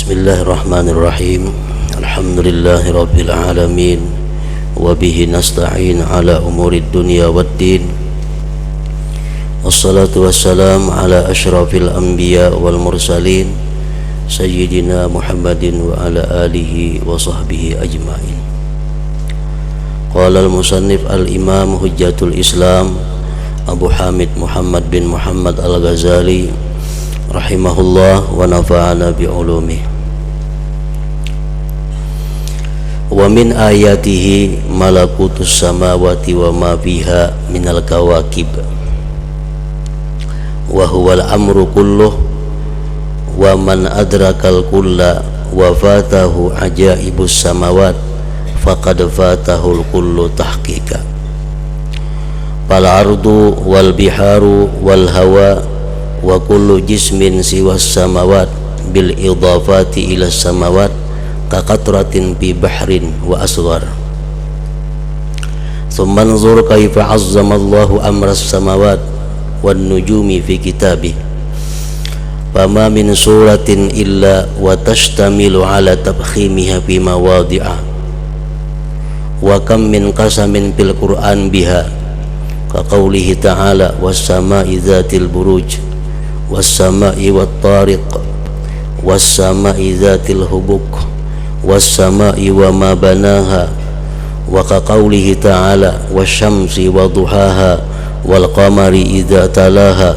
Bismillahirrahmanirrahim. Alhamdulillahi rabbil alamin. Wabihi nasta'in ala umurid dunya waddin. Wassalatu wassalam ala ashrafil anbiya wal mursalin Sayyidina Muhammadin wa ala alihi wa sahbihi ajma'in. Qala al-musannif al-imam hujjatul islam Abu Hamid Muhammad bin Muhammad al-Ghazali rahimahullah wa nafa'ana bi'ulumih. Wa min ayatihi malakutus samawati wa ma biha minal kawakib wa huwal amru kulluh wa man adrakal kulla wa fatahu ajaibus samawat faqad fatahul kullu tahqiqa. Fal ardu wal biharu wal hawa wa kullu jismin siwas samawat bil idafati ila samawat ka qatratin bi bahrin wa asghar. Thumma anzur kaifa azzama Allahu amras samawat wan nujumi fi kitabih. Fama min suratin illa wa tashtamilu ala tabkhimiha fi mawadhi'a. Wa kam min qasamin fil Qur'an biha ka qawlihi ta'ala was sama'i dzatil buruj was sama'i wat tariq was sama'i dzatil hubuk was sama'i wa ma banaha wa ka qawlihi ta'ala wasyamsi wa duhaha wal qamari idza talaha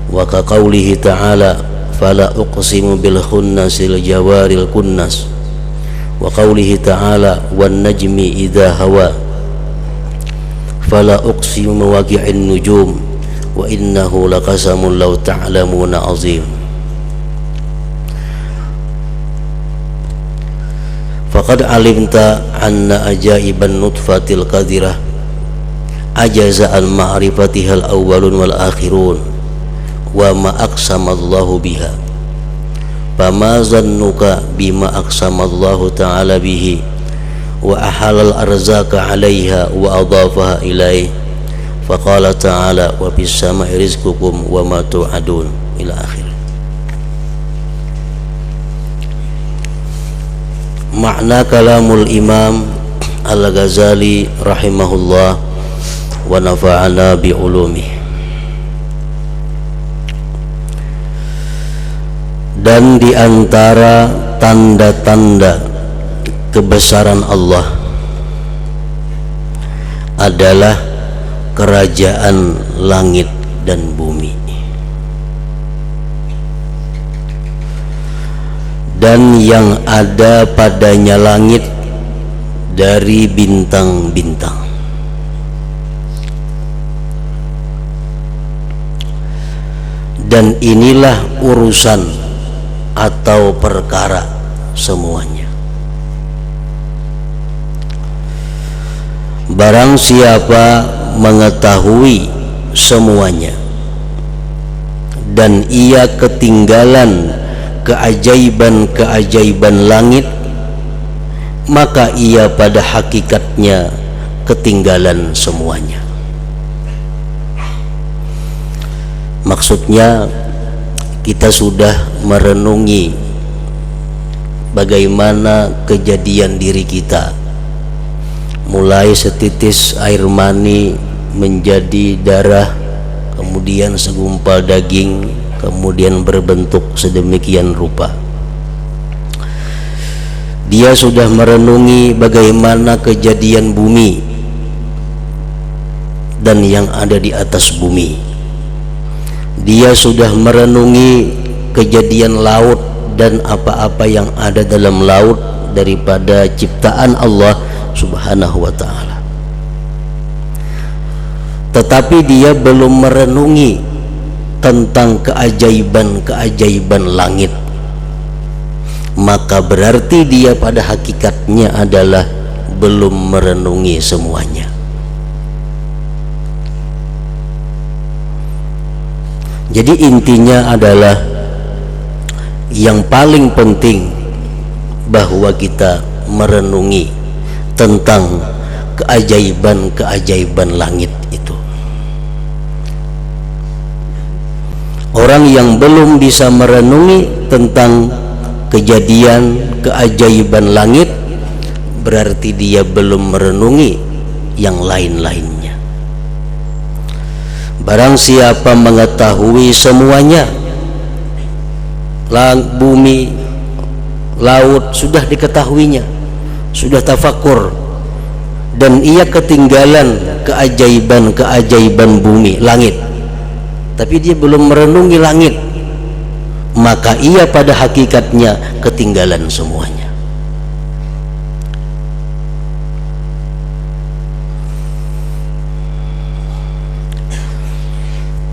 wa ka qawlihi ta'ala fala uqsimu bil khunnasil jawaril kunnas wa qawlihi ta'ala wan najmi idza hawa fala uqsimu mawaqi'in nujum wa innahu laqasamun law ta'lamuna azim. Faqad alimta anna ajaiban nutfatil qadirah ajaza an ma'rifatihal awwalun wal akhirun wa ma aqsamallahu biha. Fama zannuka bima aqsamallahu ta'ala bihi wa ahalal arzaka 'alaiha wa adafaha ilaih. Faqala ta'ala wa bis sama'i rizqukum wa ma tu'adun ila akhir. Makna kalamul Imam Al-Ghazali rahimahullah wa nafa'ana bi ulumih. Dan di antara tanda-tanda kebesaran Allah adalah kerajaan langit dan bumi, dan yang ada padanya langit dari bintang-bintang. Dan inilah urusan atau perkara semuanya. Barang siapa mengetahui semuanya dan ia ketinggalan keajaiban-keajaiban langit, maka ia pada hakikatnya ketinggalan semuanya. Maksudnya kita sudah merenungi bagaimana kejadian diri kita, mulai setitis air mani menjadi darah, kemudian segumpal daging, kemudian berbentuk sedemikian rupa. Dia sudah merenungi bagaimana kejadian bumi dan yang ada di atas bumi. Dia sudah merenungi kejadian laut dan apa-apa yang ada dalam laut daripada ciptaan Allah Subhanahu wa ta'ala. Tetapi dia belum merenungi tentang keajaiban-keajaiban langit. Maka berarti dia pada hakikatnya adalah belum merenungi semuanya. Jadi intinya adalah yang paling penting bahwa kita merenungi tentang keajaiban-keajaiban langit itu. Orang yang belum bisa merenungi tentang kejadian keajaiban langit, berarti dia belum merenungi yang lain-lainnya. Barang siapa mengetahui semuanya, bumi, laut sudah diketahuinya, sudah tafakur, dan ia ketinggalan keajaiban-keajaiban bumi, langit, tapi dia belum merenungi langit, maka ia pada hakikatnya ketinggalan semuanya.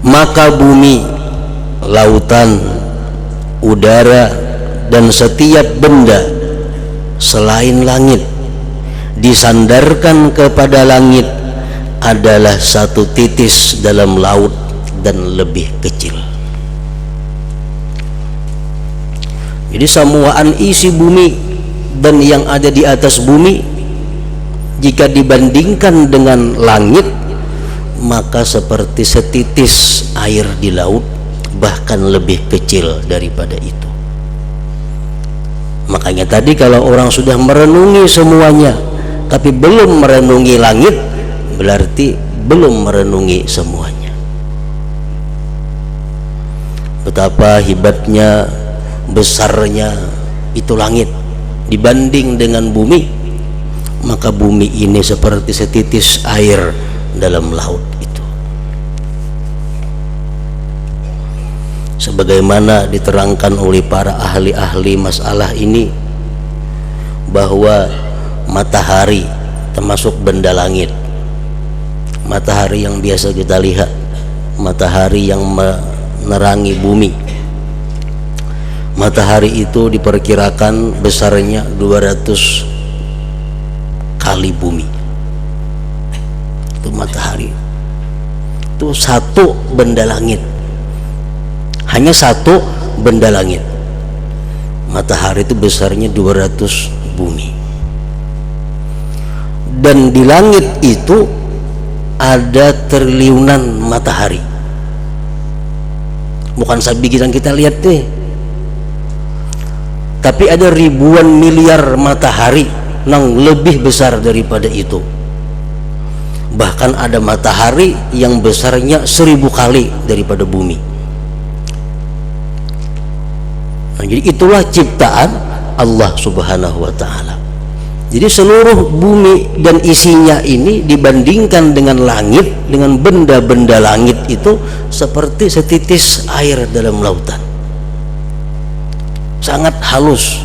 Maka bumi, lautan, udara, dan setiap benda selain langit disandarkan kepada langit adalah satu titis dalam laut dan lebih kecil. Jadi samuaan isi bumi dan yang ada di atas bumi, jika dibandingkan dengan langit, maka seperti setitis air di laut, bahkan lebih kecil daripada itu. Makanya tadi kalau orang sudah merenungi semuanya tapi belum merenungi langit, berarti belum merenungi semuanya. Betapa hebatnya, besarnya itu langit dibanding dengan bumi, maka bumi ini seperti setitis air dalam laut itu. Sebagaimana diterangkan oleh para ahli-ahli masalah ini, bahwa matahari termasuk benda langit. Matahari yang biasa kita lihat, matahari yang menerangi bumi. Matahari itu diperkirakan besarnya 200 kali bumi. Itu matahari, itu satu benda langit, hanya satu benda langit. Matahari itu besarnya 200 bumi, dan di langit itu ada triliunan matahari. Bukan sabigitan kita lihat deh, tapi ada ribuan miliar matahari yang lebih besar daripada itu. Bahkan ada matahari yang besarnya 1000 kali daripada bumi. Nah, jadi itulah ciptaan Allah Subhanahu wa ta'ala. Jadi seluruh bumi dan isinya ini dibandingkan dengan langit, dengan benda-benda langit itu seperti setitis air dalam lautan, sangat halus.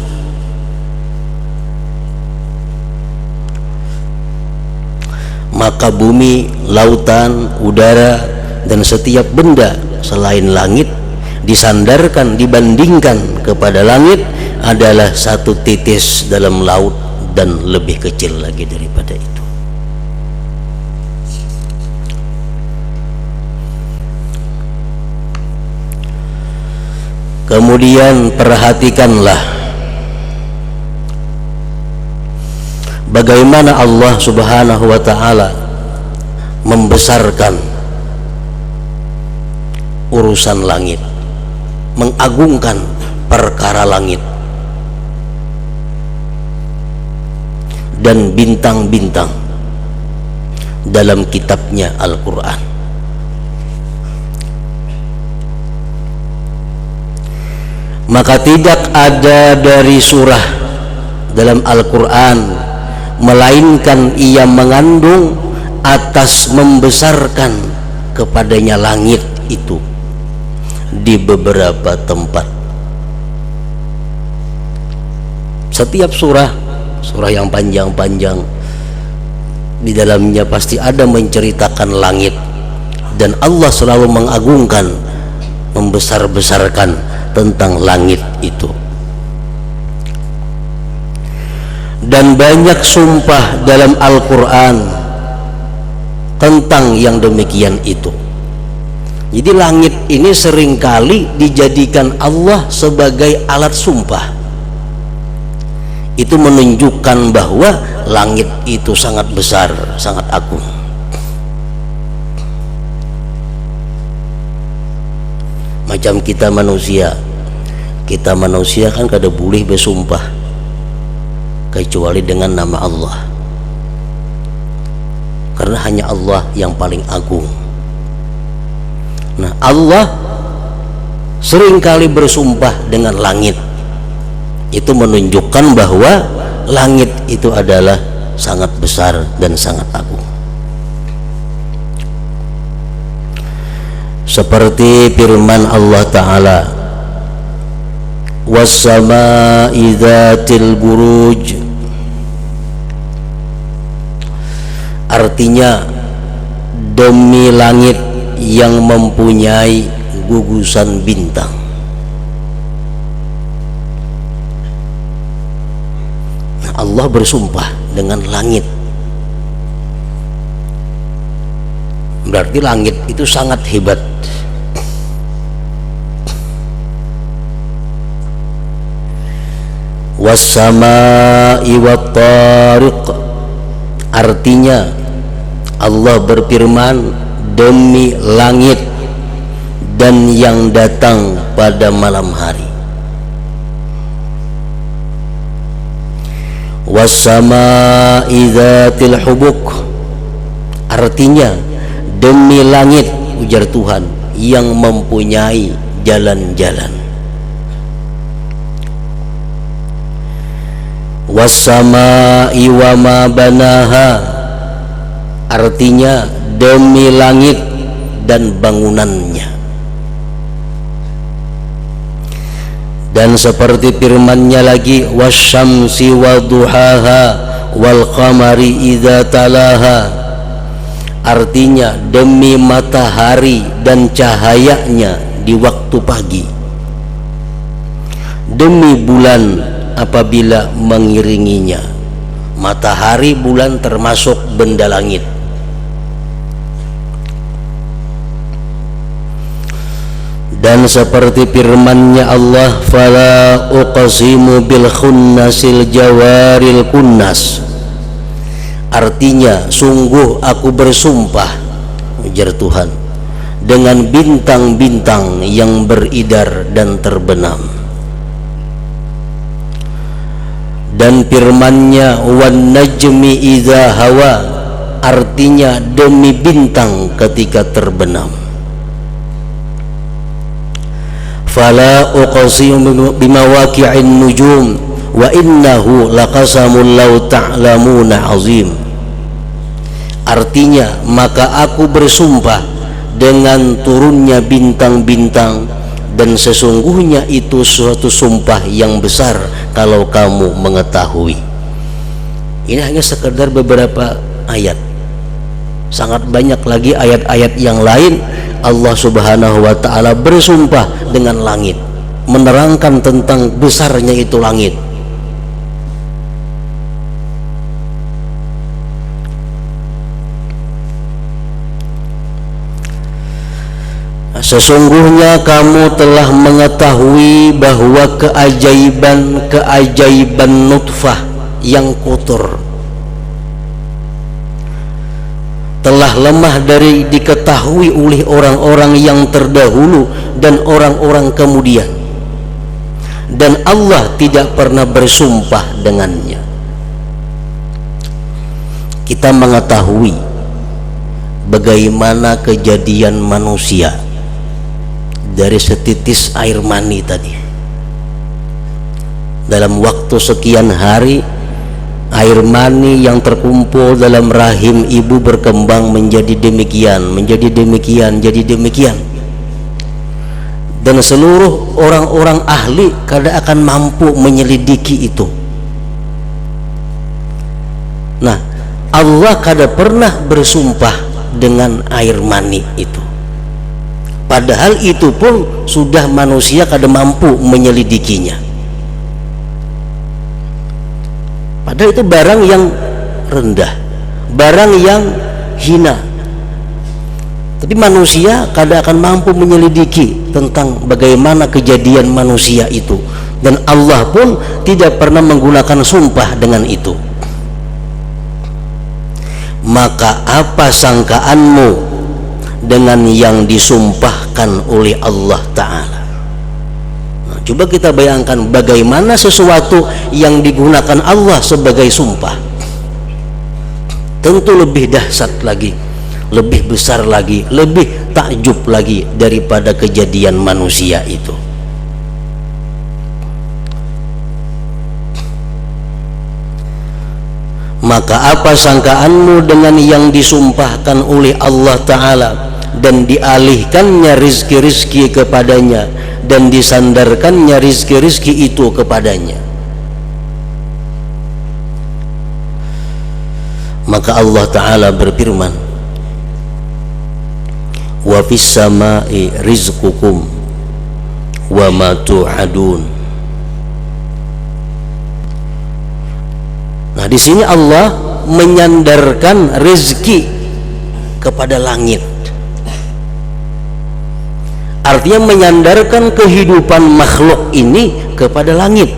Maka bumi, lautan, udara, dan setiap benda selain langit disandarkan, dibandingkan kepada langit adalah satu titis dalam laut dan lebih kecil lagi daripada itu. Kemudian perhatikanlah bagaimana Allah Subhanahu wa ta'ala membesarkan urusan langit, mengagungkan perkara langit dan bintang-bintang dalam kitabnya Al-Quran. Maka tidak ada dari surah dalam Al-Quran melainkan ia mengandung atas membesarkan kepadanya langit itu di beberapa tempat. Setiap surah yang panjang-panjang, di dalamnya pasti ada menceritakan langit, dan Allah selalu mengagungkan, membesar-besarkan tentang langit itu. Dan banyak sumpah dalam Al-Quran tentang yang demikian itu. Jadi langit ini seringkali dijadikan Allah sebagai alat sumpah. Itu menunjukkan bahwa langit itu sangat besar, sangat agung. Macam kita manusia, Kita manusia kan kada boleh bersumpah kecuali dengan nama Allah, karena hanya Allah yang paling agung. Nah, Allah seringkali bersumpah dengan langit. Itu menunjukkan bahwa langit itu adalah sangat besar dan sangat agung. Seperti firman Allah Ta'ala, was-samaa'i dzatil buruj, artinya demi langit yang mempunyai gugusan bintang. Allah bersumpah dengan langit, berarti langit itu sangat hebat. Was-samaa'i wat-tariq, artinya Allah berfirman demi langit dan yang datang pada malam hari. Was-samaa'i dzatil hubuk, artinya demi langit, ujar Tuhan, yang mempunyai jalan-jalan. Was-samaa'i wa ma banaha, artinya demi langit dan bangunannya. Dan seperti firman-Nya lagi, wasyamsi wa duhaha wal qamari idza talaha, artinya demi matahari dan cahayanya di waktu pagi, demi bulan apabila mengiringinya. Matahari, bulan termasuk benda langit. Dan seperti firman-Nya Allah, fala uqsimu bil khunnasil jawaril kunnas, artinya sungguh aku bersumpah, ujar Tuhan, dengan bintang-bintang yang beridar dan terbenam. Dan firman-Nya wan najmi idza hawa, artinya demi bintang ketika terbenam. Fala uqsimu bimawaqi'in nujum wa innahu laqasamun law ta'lamuna azim, artinya maka aku bersumpah dengan turunnya bintang-bintang, dan sesungguhnya itu suatu sumpah yang besar kalau kamu mengetahui. Ini hanya sekedar beberapa ayat, sangat banyak lagi ayat-ayat yang lain. Allah Subhanahu wa ta'ala bersumpah dengan langit, menerangkan tentang besarnya itu langit. Sesungguhnya kamu telah mengetahui bahwa keajaiban nutfah yang kotor telah lemah dari diketahui oleh orang-orang yang terdahulu dan orang-orang kemudian, dan Allah tidak pernah bersumpah dengannya. Kita mengetahui bagaimana kejadian manusia dari setitis air mani tadi. Dalam waktu sekian hari, air mani yang terkumpul dalam rahim ibu berkembang menjadi demikian, menjadi demikian, jadi demikian. Dan seluruh orang-orang ahli kada akan mampu menyelidiki itu. Nah, Allah kada pernah bersumpah dengan air mani itu, padahal itu pun sudah manusia kada mampu menyelidikinya. Padahal itu barang yang rendah, barang yang hina. Tapi manusia kada akan mampu menyelidiki tentang bagaimana kejadian manusia itu, dan Allah pun tidak pernah menggunakan sumpah dengan itu. Maka apa sangkaanmu dengan yang disumpahkan oleh Allah Ta'ala? Nah, Coba kita bayangkan bagaimana sesuatu yang digunakan Allah sebagai sumpah. Tentu lebih dahsyat lagi, lebih besar lagi, lebih takjub lagi daripada kejadian manusia itu. Maka apa sangkaanmu dengan yang disumpahkan oleh Allah Ta'ala dan dialihkannya rizki-rizki kepadanya dan disandarkannya rizki-rizki itu kepadanya? Maka Allah Ta'ala berfirman, wa fis samai rizqukum wa ma tu'adun. Nah, di sini Allah menyandarkan rezeki kepada langit. Artinya menyandarkan kehidupan makhluk ini kepada langit.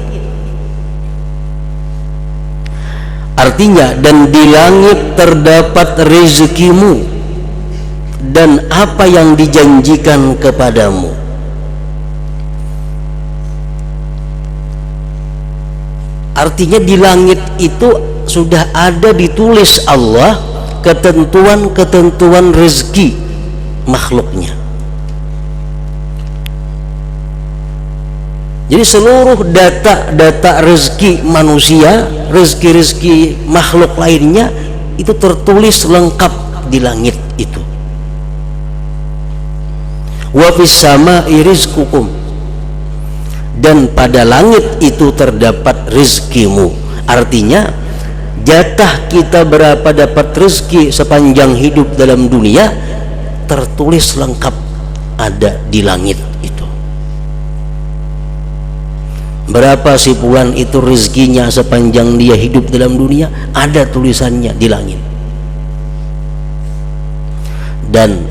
Artinya, dan di langit terdapat rezekimu dan apa yang dijanjikan kepadamu. Artinya di langit itu sudah ada ditulis Allah ketentuan-ketentuan rezeki makhluknya. Jadi seluruh data-data rezeki manusia, rezeki-rezeki makhluk lainnya itu tertulis lengkap di langit itu. Wa fis samai rizqukum, dan pada langit itu terdapat rizkimu. Artinya jatah kita berapa dapat rezeki sepanjang hidup dalam dunia tertulis lengkap ada di langit itu. Berapa si fulan itu rezekinya sepanjang dia hidup dalam dunia, ada tulisannya di langit. Dan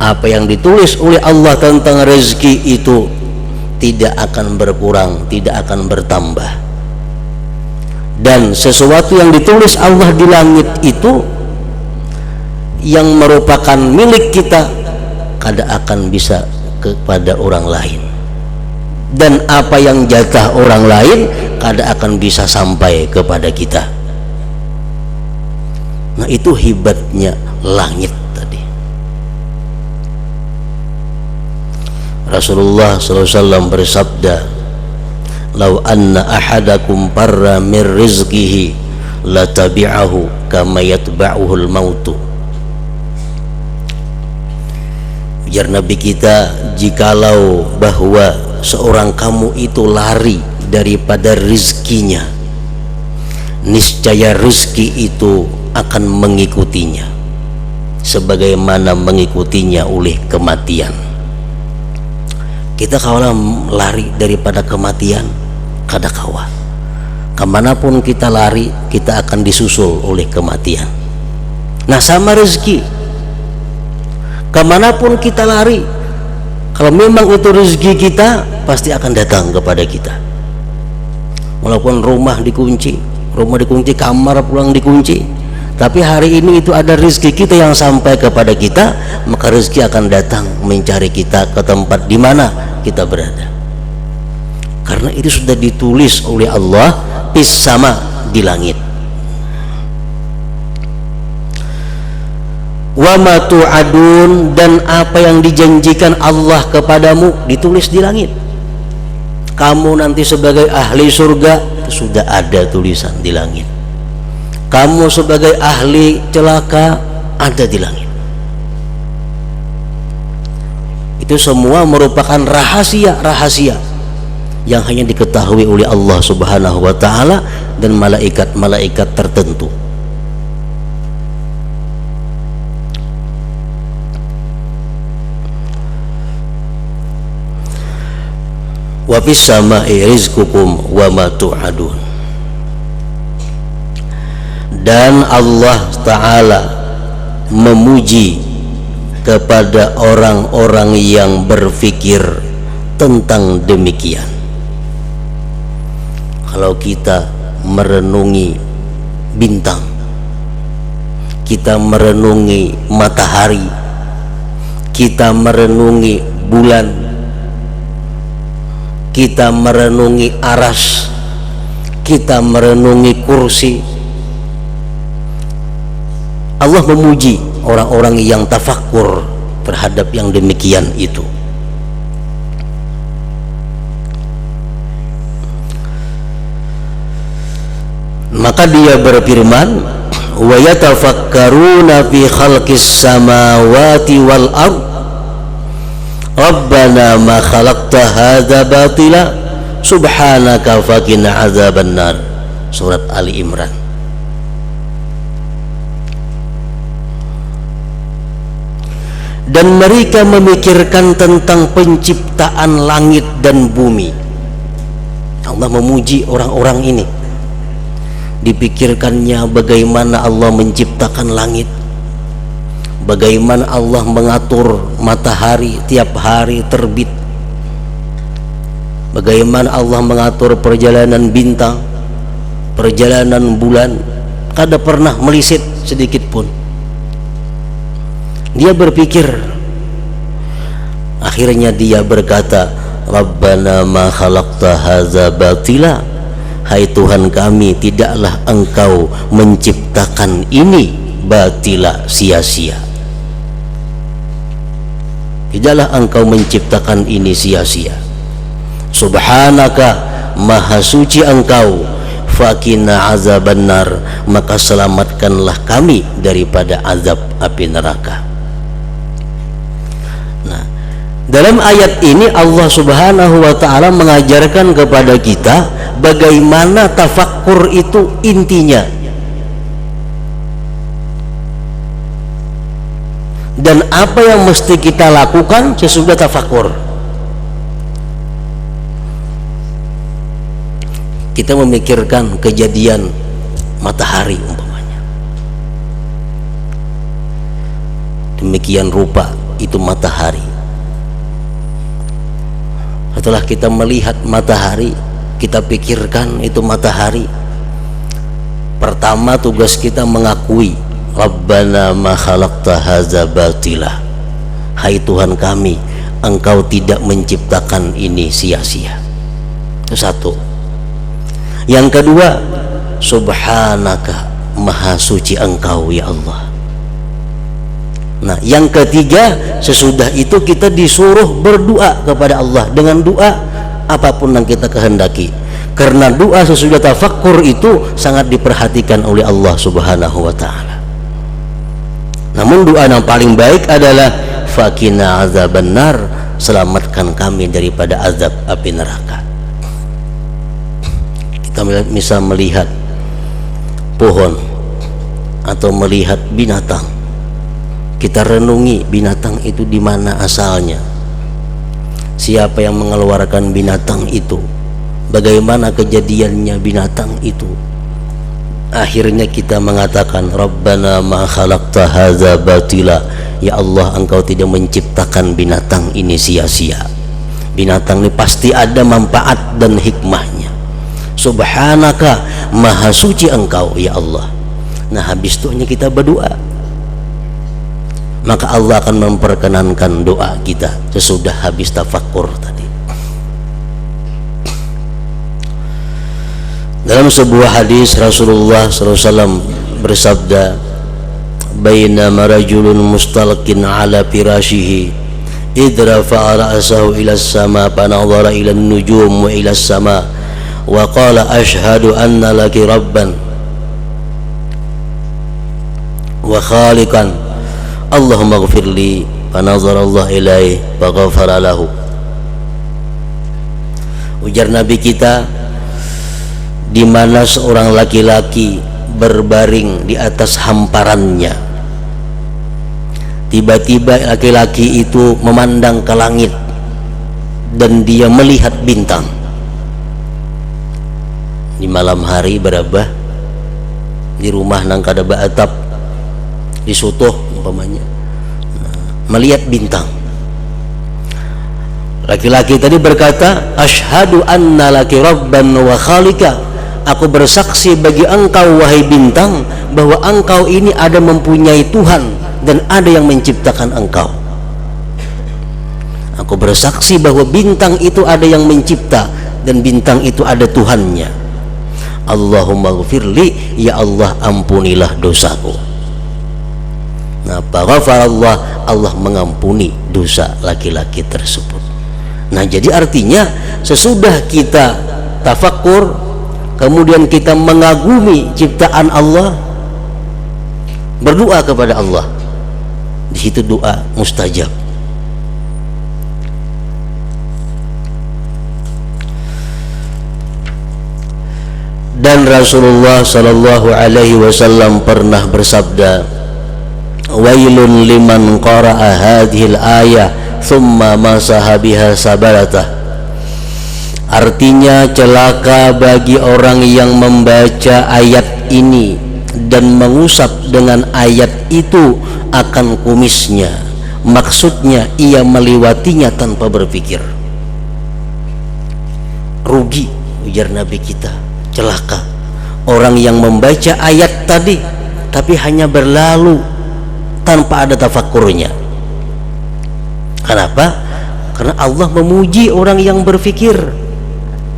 apa yang ditulis oleh Allah tentang rezeki itu tidak akan berkurang, tidak akan bertambah. Dan sesuatu yang ditulis Allah di langit itu yang merupakan milik kita kada akan bisa kepada orang lain, dan apa yang jatah orang lain kada akan bisa sampai kepada kita. Nah, itu hebatnya langit tadi. Rasulullah SAW bersabda, "Lau anna ahadakum parra min rizqihi latabi'ahu kama yatba'uhul mautu." Ujar Nabi kita, jikalau bahwa seorang kamu itu lari daripada rizkinya, niscaya rizki itu akan mengikutinya sebagaimana mengikutinya oleh kematian. Kita kalau lari daripada kematian, kada kawa. Kemanapun kita lari, kita akan disusul oleh kematian. Nah, sama rezeki. Kemanapun kita lari, kalau memang itu rezeki kita, pasti akan datang kepada kita. Walaupun rumah dikunci, kamar pulang dikunci, tapi hari ini itu ada rezeki kita yang sampai kepada kita, maka rezeki akan datang mencari kita ke tempat di mana kita berada. Karena itu sudah ditulis oleh Allah di sama di langit. Wa ma tu'adun, dan apa yang dijanjikan Allah kepadamu ditulis di langit. Kamu nanti sebagai ahli surga sudah ada tulisan di langit. Kamu sebagai ahli celaka ada di langit. Itu semua merupakan rahasia-rahasia yang hanya diketahui oleh Allah Subhanahu wa Ta'ala dan malaikat-malaikat tertentu. Wa fis samai rizqukum wa ma tu'adun. Dan Allah Ta'ala memuji kepada orang-orang yang berpikir tentang demikian. Kalau kita merenungi bintang, kita merenungi matahari, kita merenungi bulan, kita merenungi aras, kita merenungi kursi. Allah memuji orang-orang yang tafakkur terhadap yang demikian itu. Maka dia berfirman, wa yatafakkaruna fi khalqis samawati wal ard rabbana ma khalaqta hadza batila subhanaka faqina azabannar. Surat Ali Imran. Dan mereka memikirkan tentang penciptaan langit dan bumi. Allah memuji orang-orang ini. Dipikirkannya bagaimana Allah menciptakan langit, bagaimana Allah mengatur matahari tiap hari terbit, bagaimana Allah mengatur perjalanan bintang, perjalanan bulan. Kada pernah melisit sedikit pun. Dia berpikir, akhirnya dia berkata, Rabbana ma khalaqta hadza batila. Hai Tuhan kami, tidaklah Engkau menciptakan ini batila, sia-sia. Tidaklah Engkau menciptakan ini sia-sia. Subhanaka, maha suci Engkau, faqina azabannar, maka selamatkanlah kami daripada azab api neraka. Nah, dalam ayat ini Allah Subhanahu wa ta'ala mengajarkan kepada kita bagaimana tafakkur itu intinya, dan apa yang mesti kita lakukan sesudah tafakkur. Kita memikirkan kejadian matahari umpamanya, demikian rupa itu matahari. Setelah kita melihat matahari, kita pikirkan itu matahari. Pertama tugas kita mengakui, Rabbana ma khalaqta hadza batila. Hai Tuhan kami, Engkau tidak menciptakan ini sia-sia. Itu satu. Yang kedua, subhanaka, maha suci Engkau ya Allah. Nah, yang ketiga, sesudah itu kita disuruh berdoa kepada Allah dengan doa apapun yang kita kehendaki. Karena doa sesudah tafakkur itu sangat diperhatikan oleh Allah Subhanahu wa ta'ala. Namun doa yang paling baik adalah faqina azabannar, selamatkan kami daripada azab api neraka. Kita bisa melihat pohon atau melihat binatang. Kita renungi binatang itu di mana asalnya, siapa yang mengeluarkan binatang itu, bagaimana kejadiannya binatang itu. Akhirnya kita mengatakan, Rabbana ma khalaqta hadza batila. Ya Allah, Engkau tidak menciptakan binatang ini sia-sia. Binatang ini pasti ada manfaat dan hikmahnya. Subhanaka, maha suci Engkau ya Allah. Nah, habis itu hanya kita berdoa, maka Allah akan memperkenankan doa kita sesudah habis tafakkur tadi. Dalam sebuah hadis Rasulullah SAW bersabda, bainama rajulun mustalqin ala firashihi idh rafa'a ra'sahu ila as-sama fanadhara ila an-nujum wa ila as-sama wa qala ashhadu anna laki rabban wa khaliqan Allahumma ighfirli, fanazara Allah ilaihi faghafara lahu. Ujar Nabi kita, di mana seorang laki-laki berbaring di atas hamparannya, tiba-tiba laki-laki itu memandang ke langit dan dia melihat bintang. Di malam hari berapa, di rumah nang kada atap, di sutuh umpamanya, melihat bintang. Laki-laki tadi berkata, asyhadu anna laki rabban wa khalika, aku bersaksi bagi engkau wahai bintang bahwa engkau ini ada mempunyai Tuhan dan ada yang menciptakan engkau. Aku bersaksi bahwa bintang itu ada yang mencipta dan bintang itu ada Tuhannya. Allahumma ghfirli, ya Allah ampunilah dosaku. Nah, faghfarallah, Allah mengampuni dosa laki-laki tersebut. Nah, jadi artinya sesudah kita tafakkur, kemudian kita mengagumi ciptaan Allah, berdoa kepada Allah, di situ doa mustajab. Dan Rasulullah sallallahu alaihi wasallam pernah bersabda, wailun liman qara'a hadhil ayah thumma masaha biha sabaratah. Artinya celaka bagi orang yang membaca ayat ini dan mengusap dengan ayat itu akan kumisnya. Maksudnya ia melewatinya tanpa berpikir. Rugi, ujar Nabi kita, celaka orang yang membaca ayat tadi tapi hanya berlalu tanpa ada tafakkurnya. Kenapa? Karena Allah memuji orang yang berpikir.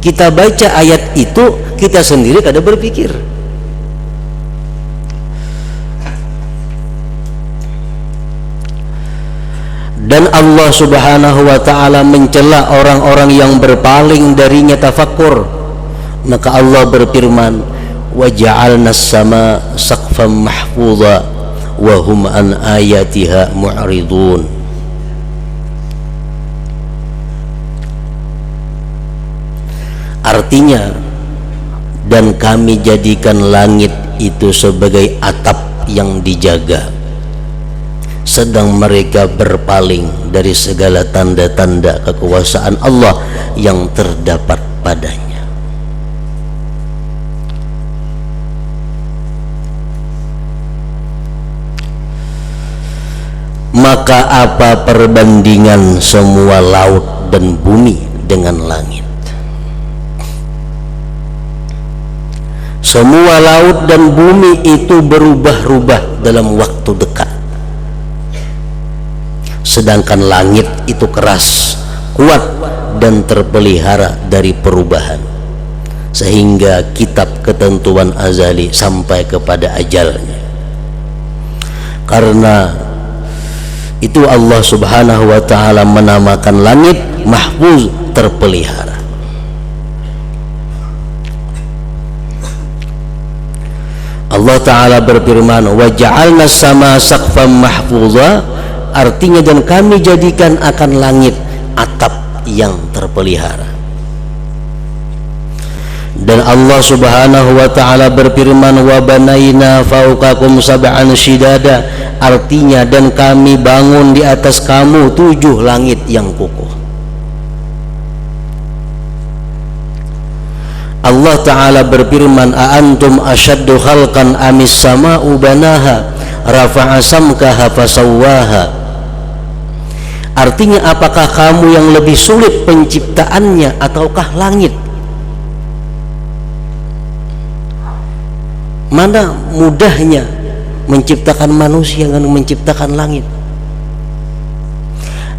Kita baca ayat itu, kita sendiri kada berpikir. Dan Allah subhanahu wa ta'ala mencela orang-orang yang berpaling darinya tafakkur. Maka Allah berfirman, wa ja'alna as-sama saqfan mahfudha wa hum an ayatiha mu'ridun. Artinya, dan kami jadikan langit itu sebagai atap yang dijaga, sedang mereka berpaling dari segala tanda-tanda kekuasaan Allah yang terdapat padanya. Maka apa perbandingan semua laut dan bumi dengan langit? Semua laut dan bumi itu berubah-ubah dalam waktu dekat. Sedangkan langit itu keras, kuat, dan terpelihara dari perubahan, sehingga kitab ketentuan azali sampai kepada ajalnya. Karena itu Allah subhanahu wa ta'ala menamakan langit mahfuz, terpelihara. Allah Ta'ala berfirman, wa ja'alna sama saqfan mahfudha. Artinya, dan kami jadikan akan langit atap yang terpelihara. Dan Allah subhanahu wa ta'ala berfirman, wa banaina fauqakum sab'an shidada. Artinya, dan kami bangun di atas kamu 7 langit yang kukuh. Allah Ta'ala berfirman, a'antum asyaddu khalqan amis sama'u banaha rafa'a samkaha fasawwaha. Artinya, apakah kamu yang lebih sulit penciptaannya ataukah langit? Mana mudahnya menciptakan manusia dengan menciptakan langit?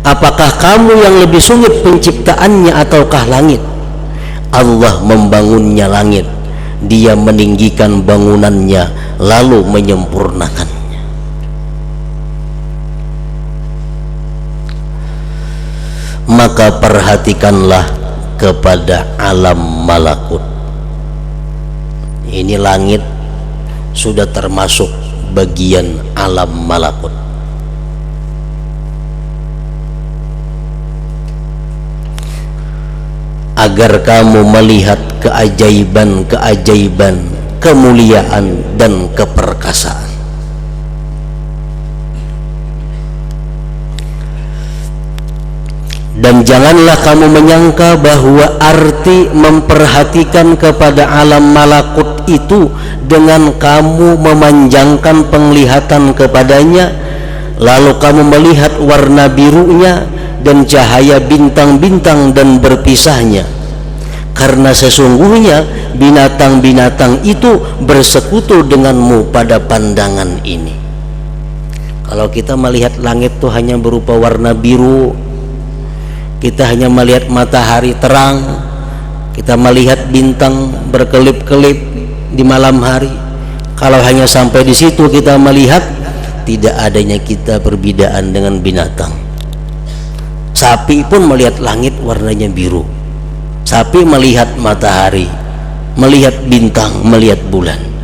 Apakah kamu yang lebih sulit penciptaannya ataukah langit? Allah membangunnya langit, Dia meninggikan bangunannya lalu menyempurnakannya. Maka perhatikanlah kepada alam malakut. Ini langit sudah termasuk bagian alam malakut. Agar kamu melihat keajaiban-keajaiban, kemuliaan dan keperkasaan. Dan janganlah kamu menyangka bahwa arti memperhatikan kepada alam malakut itu dengan kamu memanjangkan penglihatan kepadanya, lalu kamu melihat warna birunya dan cahaya bintang-bintang dan berpisahnya. Karena sesungguhnya binatang-binatang itu bersekutu denganmu pada pandangan ini. Kalau kita melihat langit itu hanya berupa warna biru, kita hanya melihat matahari terang, kita melihat bintang berkelip-kelip di malam hari. Kalau hanya sampai di situ kita melihat, tidak adanya kita perbedaan dengan binatang. Sapi pun melihat langit warnanya biru. Sapi melihat matahari, melihat bintang, melihat bulan.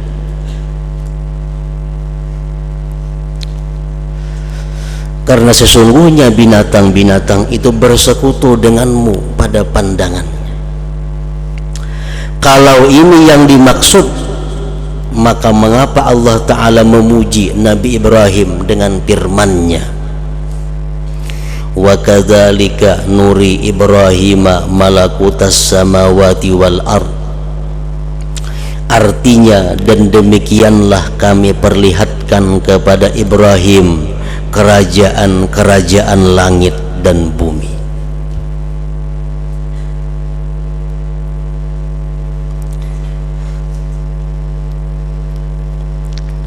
Karena sesungguhnya binatang-binatang itu bersekutu denganmu pada pandangannya. Kalau ini yang dimaksud, maka mengapa Allah Ta'ala memuji Nabi Ibrahim dengan firman-Nya, wa kadzalika nuri Ibrahima malakutas samawati wal ard. Artinya, dan demikianlah kami perlihatkan kepada Ibrahim kerajaan-kerajaan langit dan bumi.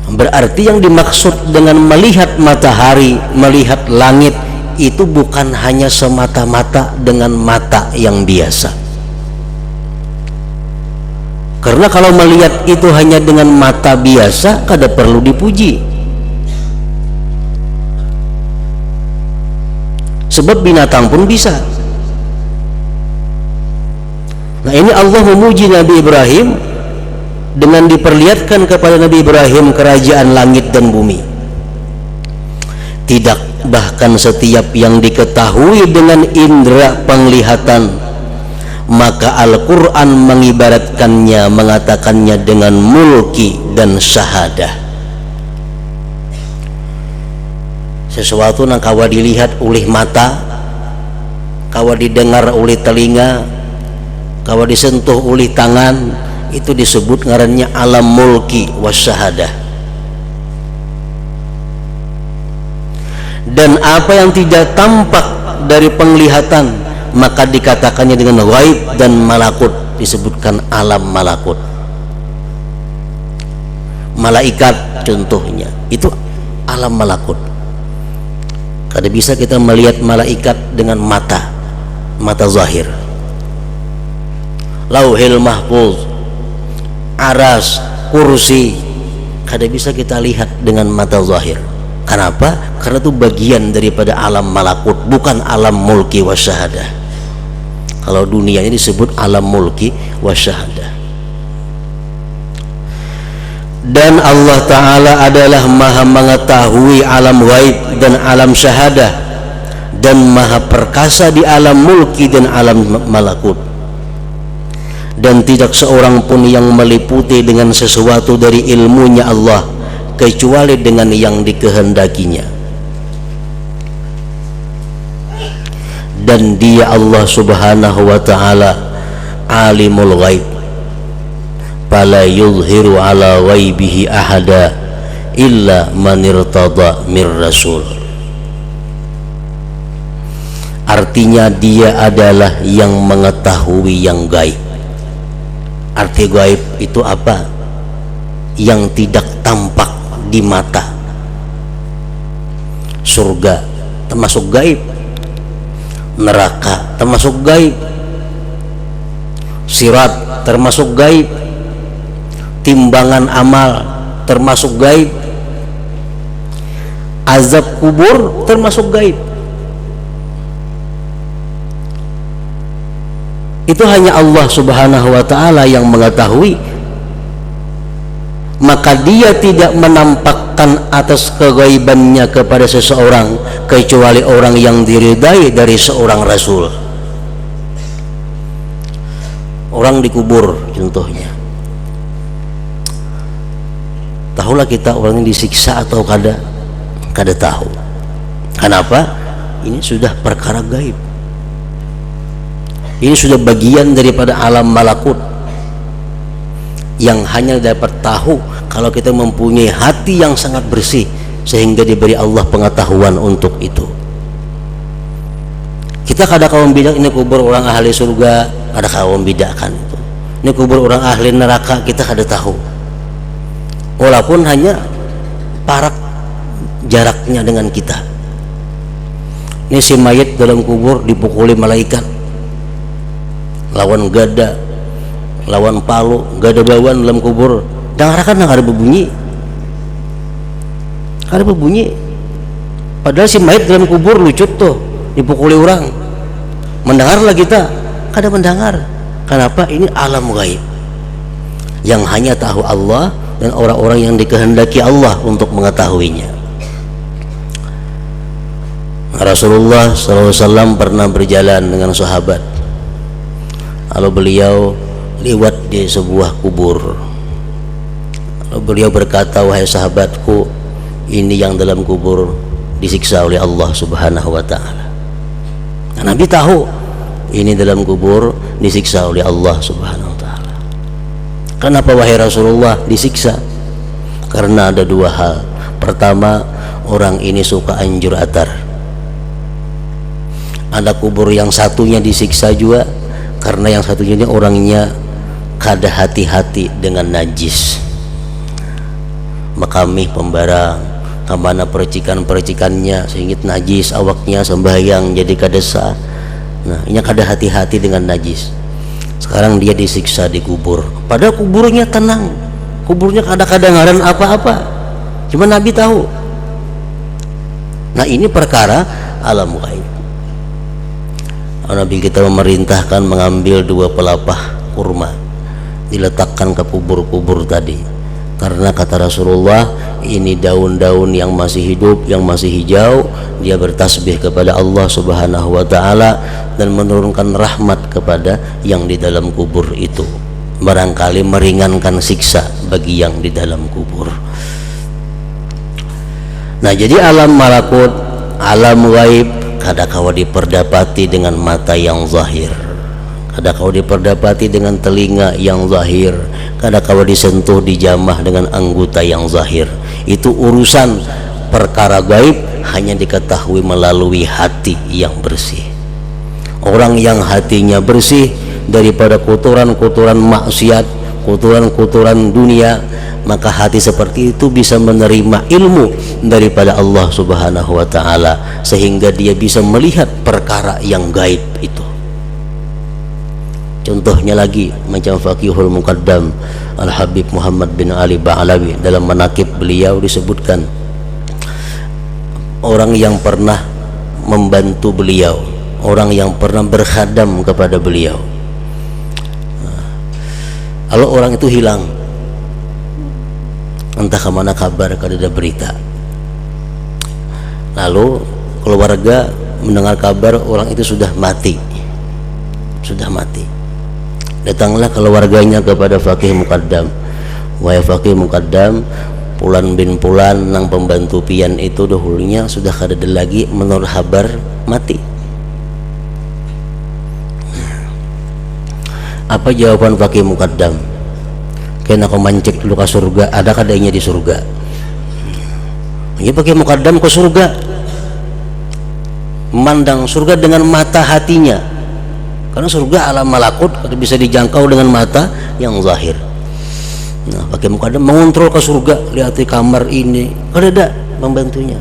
Berarti yang dimaksud dengan melihat matahari, melihat langit, itu bukan hanya semata-mata dengan mata yang biasa. Karena kalau melihat itu hanya dengan mata biasa, kada perlu dipuji. Sebab binatang pun bisa. Nah, ini Allah memuji Nabi Ibrahim dengan diperlihatkan kepada Nabi Ibrahim kerajaan langit dan bumi. Tidak, bahkan setiap yang diketahui dengan indera penglihatan, maka Al-Quran mengibaratkannya, mengatakannya dengan mulki dan syahadah. Sesuatu yang kawa dilihat oleh mata, kawa didengar oleh telinga, kawa disentuh oleh tangan, itu disebut ngarannya alam mulki wasyahadah. Dan apa yang tidak tampak dari penglihatan, maka dikatakannya dengan ghaib dan malakut, disebutkan alam malakut. Malaikat contohnya, itu alam malakut. Kada bisa kita melihat malaikat dengan mata zahir. Lauhil mahfuz, aras, kursi, kada bisa kita lihat dengan mata zahir. Kenapa? Karena itu bagian daripada alam malakut, bukan alam mulki wasyahadah. Kalau dunia ini disebut alam mulki wasyahadah. Dan Allah Ta'ala adalah maha mengetahui alam ghaib dan alam syahadah, dan maha perkasa di alam mulki dan alam malakut. Dan tidak seorang pun yang meliputi dengan sesuatu dari ilmunya Allah kecuali dengan yang dikehendakinya. Dan Dia Allah Subhanahu wa Ta'ala alimul ghaib, fala yuzhiru ala ghaibihi ahada illa man irtada mir rasul. Artinya Dia adalah yang mengetahui yang gaib. Arti gaib itu apa? Yang tidak tampak di mata. Surga termasuk gaib, neraka termasuk gaib, sirat termasuk gaib, timbangan amal termasuk gaib, azab kubur termasuk gaib. Itu hanya Allah Subhanahu wa Ta'ala yang mengetahui. Maka Dia tidak menampakkan atas kegaibannya kepada seseorang kecuali orang yang diridai dari seorang rasul. Orang dikubur contohnya, tahulah kita orang yang disiksa atau kada tahu. Kenapa? Ini sudah perkara gaib. Ini sudah bagian daripada alam malakut yang hanya dapat tahu kalau kita mempunyai hati yang sangat bersih sehingga diberi Allah pengetahuan untuk itu. Kita kada kawan bidak ini kubur orang ahli surga, kada kawan bidakan itu. Ini kubur orang ahli neraka, kita kada tahu. Walaupun hanya parak jaraknya dengan kita. Ini si mayat dalam kubur dipukuli malaikat, lawan gada, lawan palu, gada bawan dalam kubur. Dengarkan nggak ada berbunyi, ada berbunyi. Padahal si mayat dalam kubur lucut tuh, dipukuli orang. Mendengarlah kita, kada mendengar. Kenapa? Ini alam gaib yang hanya tahu Allah dan orang-orang yang dikehendaki Allah untuk mengetahuinya. Rasulullah SAW pernah berjalan dengan sahabat, lalu beliau lewat di sebuah kubur. Lalu beliau berkata, wahai sahabatku, ini yang dalam kubur disiksa oleh Allah Subhanahu wa Ta'ala. Nah, Nabi tahu ini dalam kubur disiksa oleh Allah Subhanahu wa Ta'ala. Kenapa wahai Rasulullah disiksa? Karena ada dua hal. Pertama, orang ini suka anjur atar. Ada kubur yang satunya disiksa juga karena yang satunya ini orangnya kada hati-hati dengan najis. Makamih pembarang, kemana percikan-percikannya sehingga najis, awaknya sembahyang jadi kada sah. Nah, ini kada hati-hati dengan najis. Sekarang dia disiksa di kubur. Padahal kuburnya tenang, kuburnya kada kedengaran apa-apa. Cuma Nabi tahu. Nah, ini perkara alam gaib. Nabi kita memerintahkan mengambil 2 pelepah kurma, diletakkan ke kubur-kubur tadi, karena kata Rasulullah, ini daun-daun yang masih hidup, yang masih hijau, dia bertasbih kepada Allah Subhanahu wa Ta'ala dan menurunkan rahmat kepada yang di dalam kubur itu, barangkali meringankan siksa bagi yang di dalam kubur. Nah, jadi alam malakut, alam gaib kada kau diperdapati dengan mata yang zahir, kada kau diperdapati dengan telinga yang zahir, kada kau disentuh dijamah dengan anggota yang zahir. Itu urusan perkara gaib hanya diketahui melalui hati yang bersih. Orang yang hatinya bersih daripada kotoran-kotoran maksiat, kotoran-kotoran dunia, maka hati seperti itu bisa menerima ilmu daripada Allah Subhanahu wa Ta'ala, sehingga dia bisa melihat perkara yang gaib itu. Contohnya lagi macam Faqihul Muqaddam Al-Habib Muhammad bin Ali Ba'alawi, dalam manaqib beliau disebutkan orang yang pernah membantu beliau, orang yang pernah berkhadam kepada beliau. Kalau orang itu hilang, entah kemana kabar, kada ada berita. Lalu keluarga mendengar kabar orang itu sudah mati, sudah mati. Datanglah keluarganya kepada Faqih Muqaddam, wahai Faqih Muqaddam, Pulan bin Pulan nang pembantu pian itu dahulunya sudah kada ada lagi, menurut kabar mati. Apa jawaban Faqih Muqaddam? Kena kau mancik dulu ke surga, ada kadanya di surga. Ini Faqih Muqaddam ke surga, memandang surga dengan mata hatinya, karena surga alam malakut kada bisa dijangkau dengan mata yang zahir. Nah, Faqih Muqaddam mengontrol ke surga, lihat di kamar ini kada ada membantunya.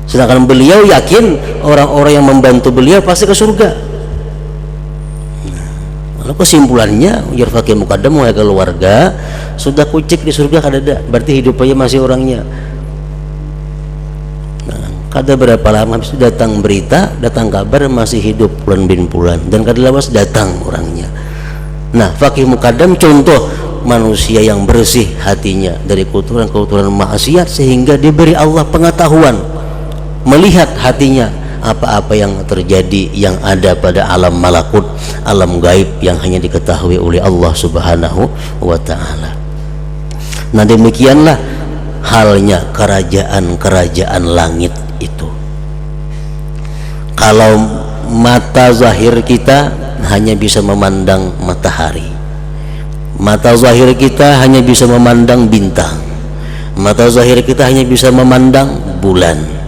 Sedangkan beliau yakin orang-orang yang membantu beliau pasti ke surga. Lalu kesimpulannya, ujar Faqih Muqaddam, wahai keluarga, sudah kucek di surga kada ada, berarti hidup aja masih orangnya. Nah, kada berapa lama habis itu datang berita, datang kabar masih hidup Pulan bin Pulan, dan kada lawas datang orangnya. Nah, Faqih Muqaddam contoh manusia yang bersih hatinya dari kotoran-kotoran maksiat, sehingga diberi Allah pengetahuan melihat hatinya apa-apa yang terjadi yang ada pada alam malakut, alam gaib yang hanya diketahui oleh Allah Subhanahu wa Ta'ala. Nah, demikianlah halnya kerajaan-kerajaan langit itu. Kalau mata zahir kita hanya bisa memandang matahari, mata zahir kita hanya bisa memandang bintang, mata zahir kita hanya bisa memandang bulan.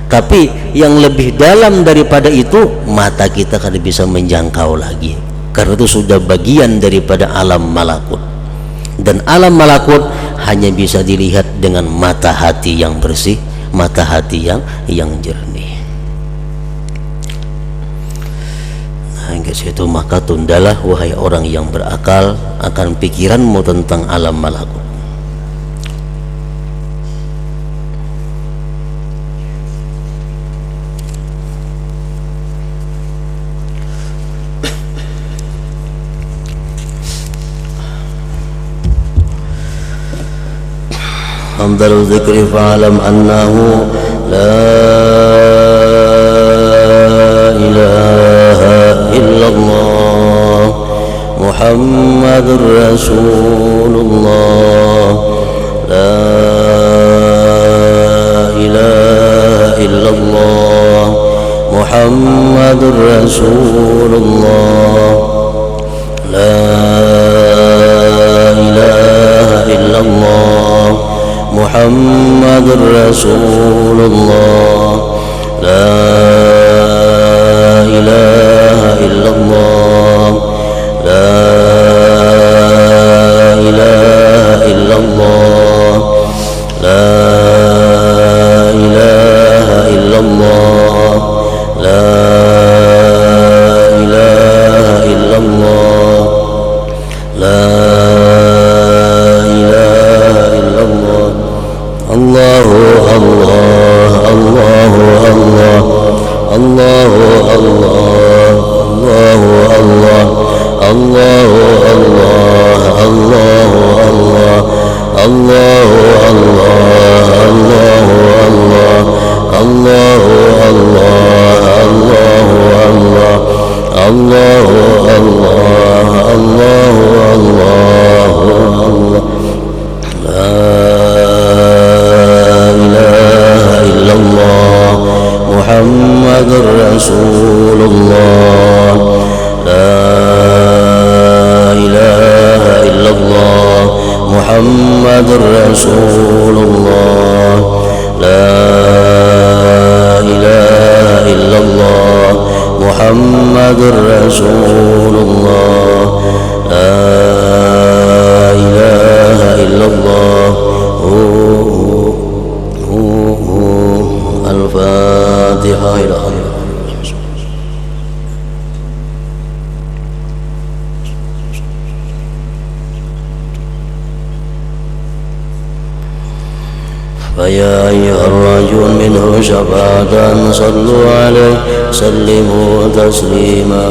Tapi yang lebih dalam daripada itu mata kita kada bisa menjangkau lagi, karena itu sudah bagian daripada alam malakut, dan alam malakut hanya bisa dilihat dengan mata hati yang bersih, mata hati yang jernih. situ, maka tundalah wahai orang yang berakal akan pikiranmu tentang alam malakut. أفضل الذكر فاعلم أنه لا إله إلا الله محمد رسول الله لا إله إلا الله محمد رسول الله لا إله إلا الله محمد رسول الله لا إله إلا الله لا إله إلا الله لا إله إلا الله لا إله إلا الله لا إله إلا الله الله الله الله الله الله الله الله الله الله الله الله الله الله الله الله الله الله محمد رسول الله لا إله إلا الله محمد رسول الله لا إله إلا الله محمد رسول الله لا إله إلا الله الفاتحة إلى فيا أيها الرجل منه شفاعة صلوا عليه سلموا تسليما.